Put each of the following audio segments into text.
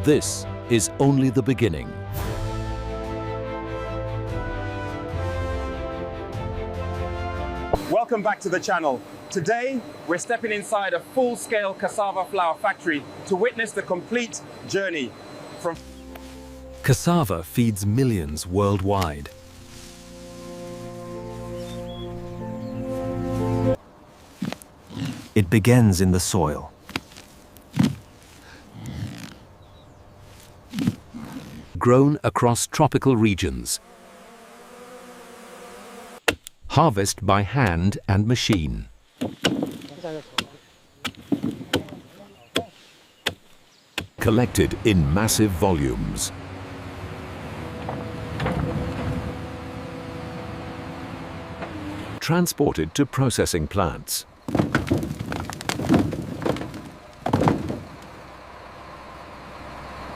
This is only the beginning. Welcome back to the channel. Today, we're stepping inside a full-scale cassava flour factory to witness the complete journey from... Cassava feeds millions worldwide. It begins in the soil. Grown across tropical regions. Harvest by hand and machine. Collected in massive volumes. Transported to processing plants.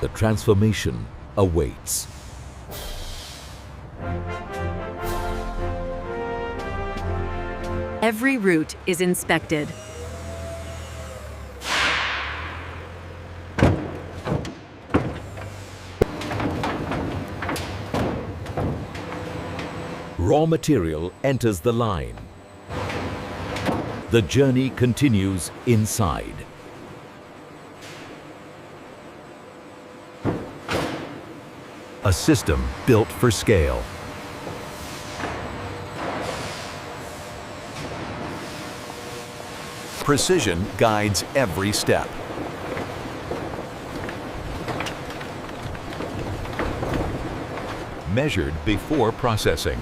The transformation awaits. Every route is inspected. Raw material enters the line. The journey continues inside. A system built for scale. Precision guides every step. Measured before processing.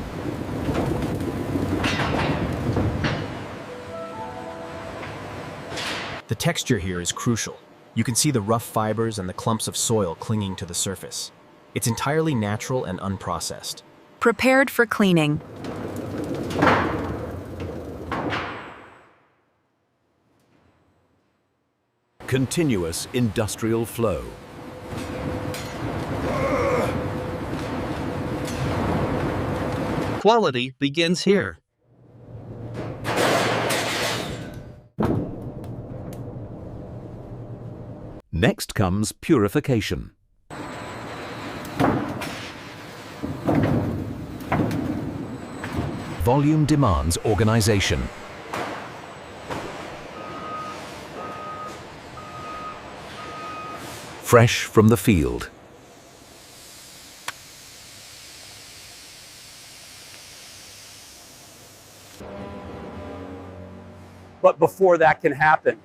The texture here is crucial. You can see the rough fibers and the clumps of soil clinging to the surface. It's entirely natural and unprocessed. Prepared for cleaning. Continuous industrial flow. Quality begins here. Next comes purification. Volume demands organization. Fresh from the field. But before that can happen,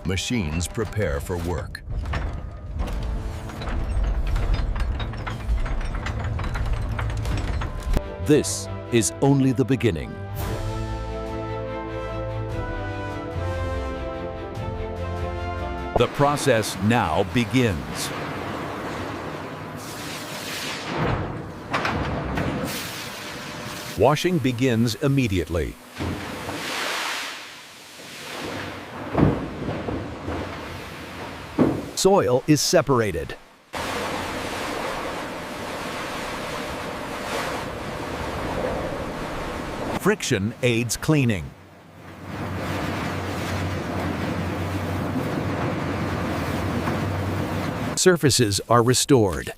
Machines prepare for work. This is only the beginning. The process now begins. Washing begins immediately. Soil is separated. Friction aids cleaning. Surfaces are restored.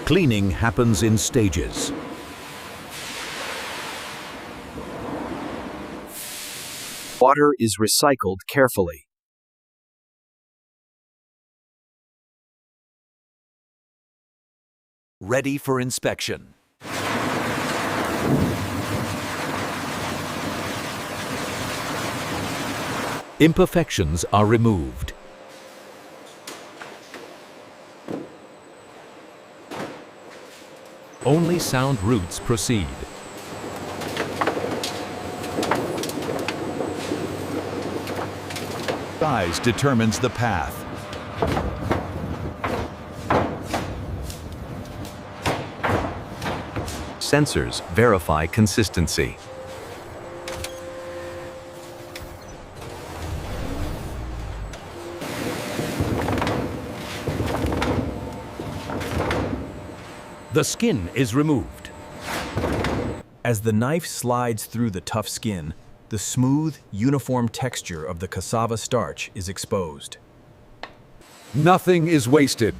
Cleaning happens in stages. Water is recycled carefully. Ready for inspection. Imperfections are removed. Only sound routes proceed. Size determines the path. Sensors verify consistency. The skin is removed. As the knife slides through the tough skin, the smooth, uniform texture of the cassava starch is exposed. Nothing is wasted.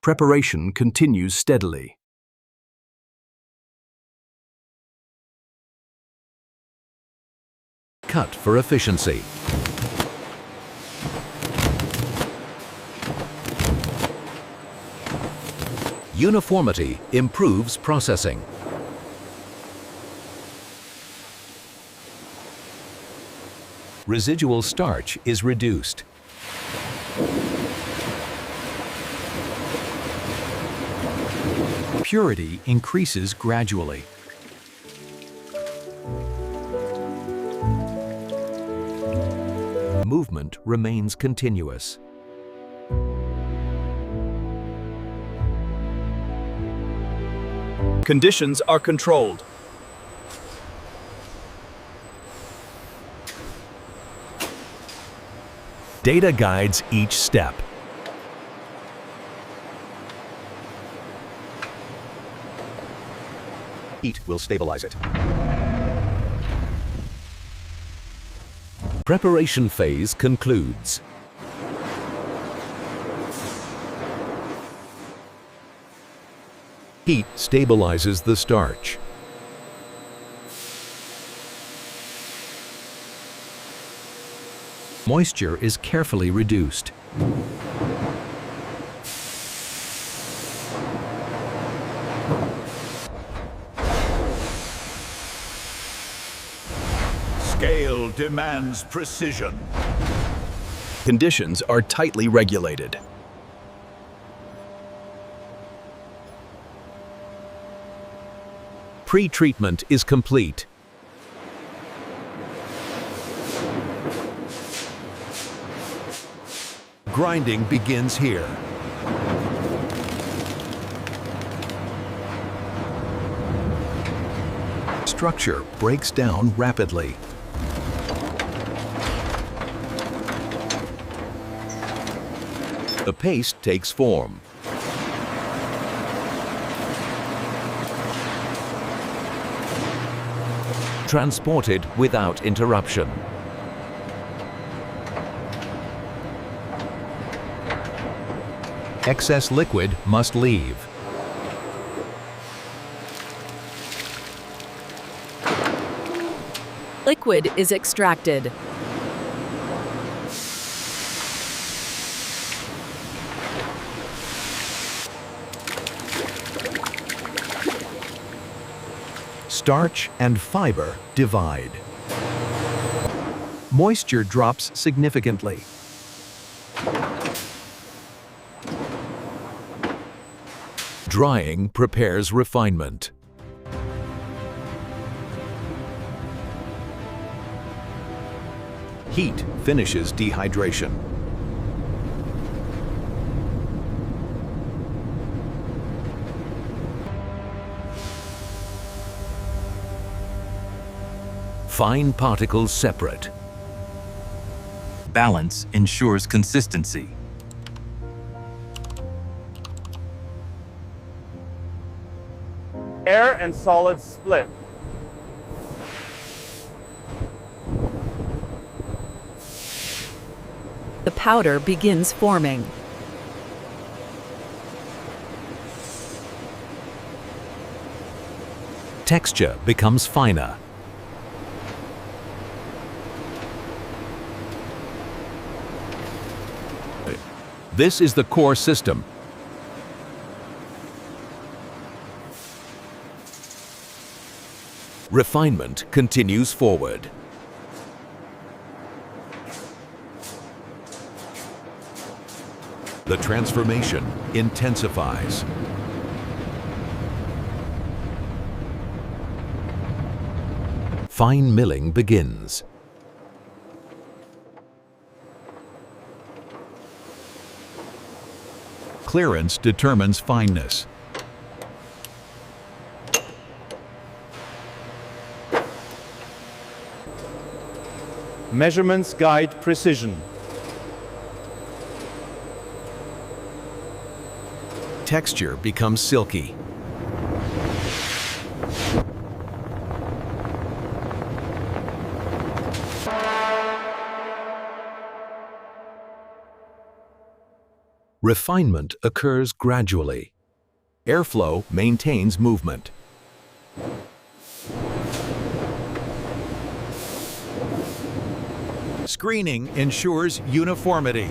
Preparation continues steadily. Cut for efficiency. Uniformity improves processing. Residual starch is reduced. Purity increases gradually. Movement remains continuous. Conditions are controlled. Data guides each step. Heat will stabilize it. Preparation phase concludes. Heat stabilizes the starch. Moisture is carefully reduced. Scale demands precision. Conditions are tightly regulated. Pre-treatment is complete. Grinding begins here. Structure breaks down rapidly. The paste takes form. Transported without interruption. Excess liquid must leave. Liquid is extracted. Starch and fiber divide. Moisture drops significantly. Drying prepares refinement. Heat finishes dehydration. Fine particles separate. Balance ensures consistency. Air and solids split. The powder begins forming. Texture becomes finer. This is the core system. Refinement continues forward. The transformation intensifies. Fine milling begins. Clearance determines fineness. Measurements guide precision. texture becomes silky. Refinement occurs gradually. Airflow maintains movement. Screening ensures uniformity.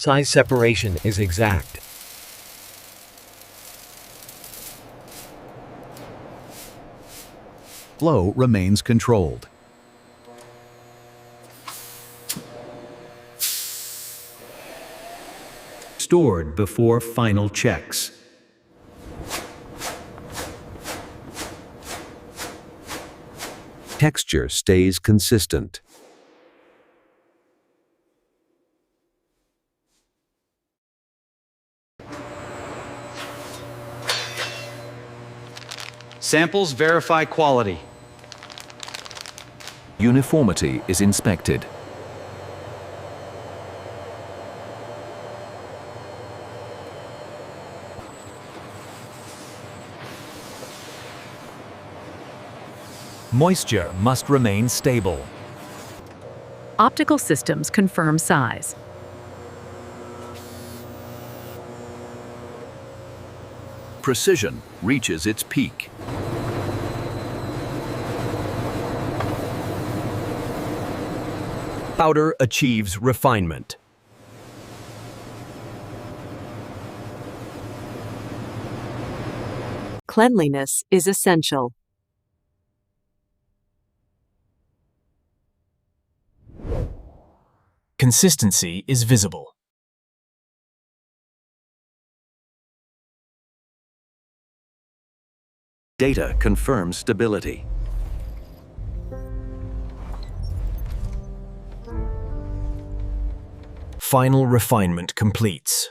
Size separation is exact. Flow remains controlled. Stored before final checks. Texture stays consistent. Samples verify quality. Uniformity is inspected. Moisture must remain stable. Optical systems confirm size. Precision reaches its peak. Powder achieves refinement. Cleanliness is essential. Consistency is visible. Data confirms stability. Final refinement completes.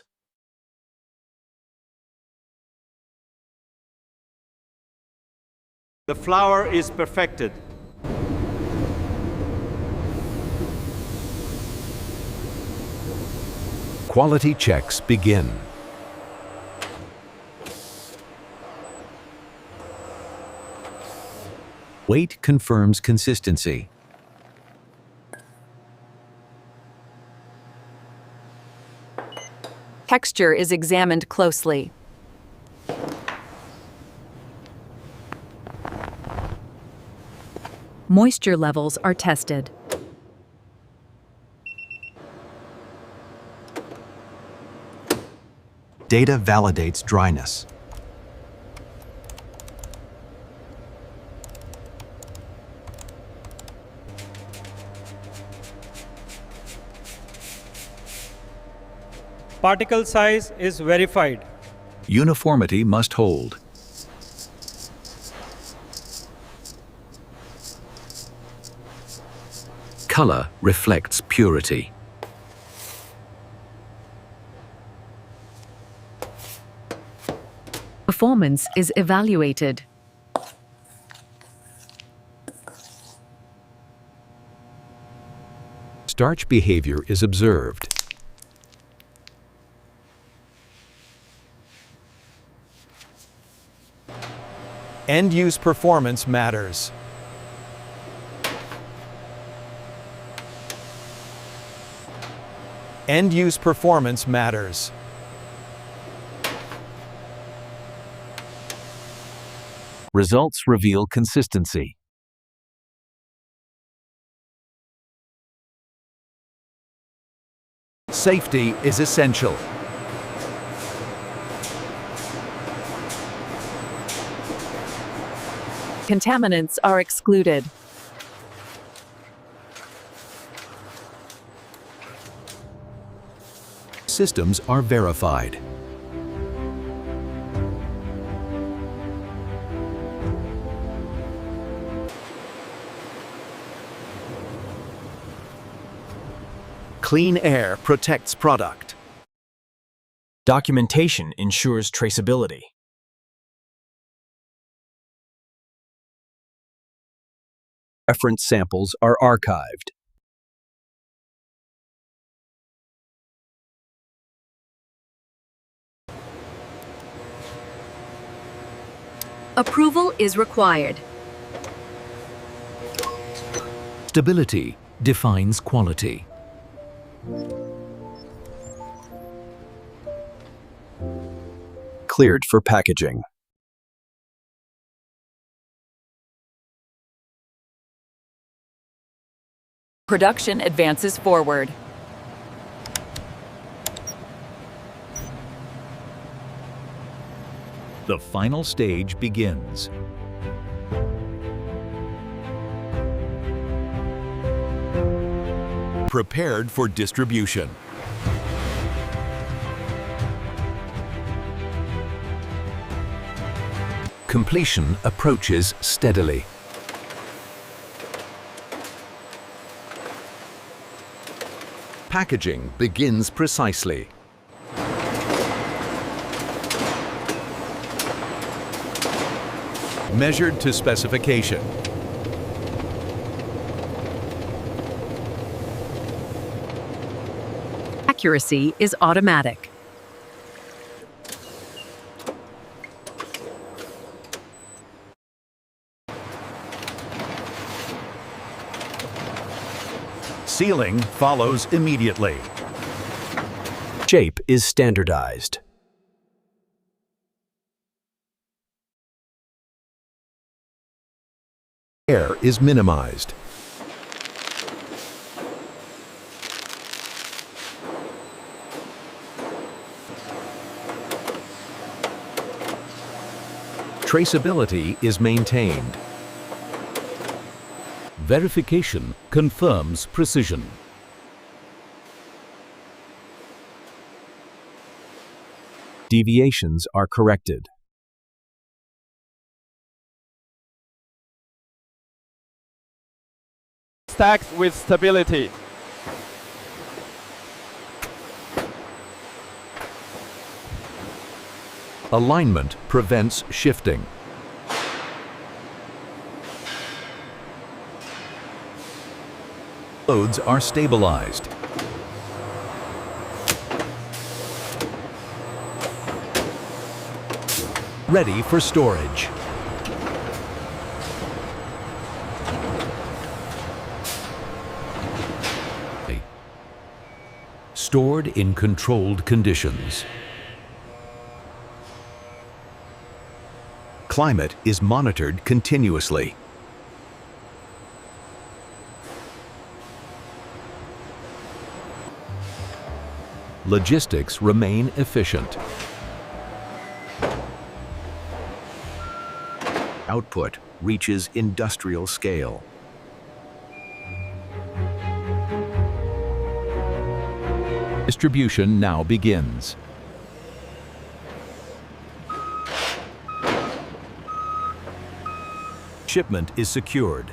The flour is perfected. Quality checks begin. Weight confirms consistency. Texture is examined closely. Moisture levels are tested. Data validates dryness. Particle size is verified. Uniformity must hold. Color reflects purity. Performance is evaluated. Starch behavior is observed. End-use performance matters. End-use performance matters. Results reveal consistency. Safety is essential. Contaminants are excluded. Systems are verified. Clean air protects product. Documentation ensures traceability. Reference samples are archived. Approval is required. Stability defines quality. Cleared for packaging. Production advances forward. The final stage begins. Prepared for distribution. Completion approaches steadily. Packaging begins precisely. Measured to specification. Accuracy is automatic. Sealing follows immediately. Shape is standardized. Air is minimized. Traceability is maintained. Verification confirms precision. Deviations are corrected. Stacked with stability. Alignment prevents shifting. Loads are stabilized. Ready for storage. Stored in controlled conditions. Climate is monitored continuously. Logistics remain efficient. Output reaches industrial scale. Distribution now begins. Shipment is secured.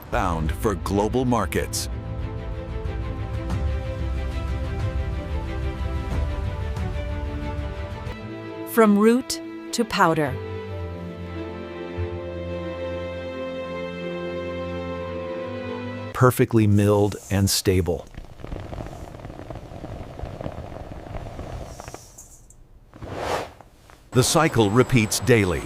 Bound for global markets. From root to powder. Perfectly milled and stable. The cycle repeats daily.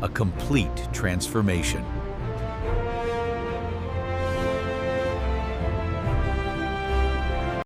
A complete transformation.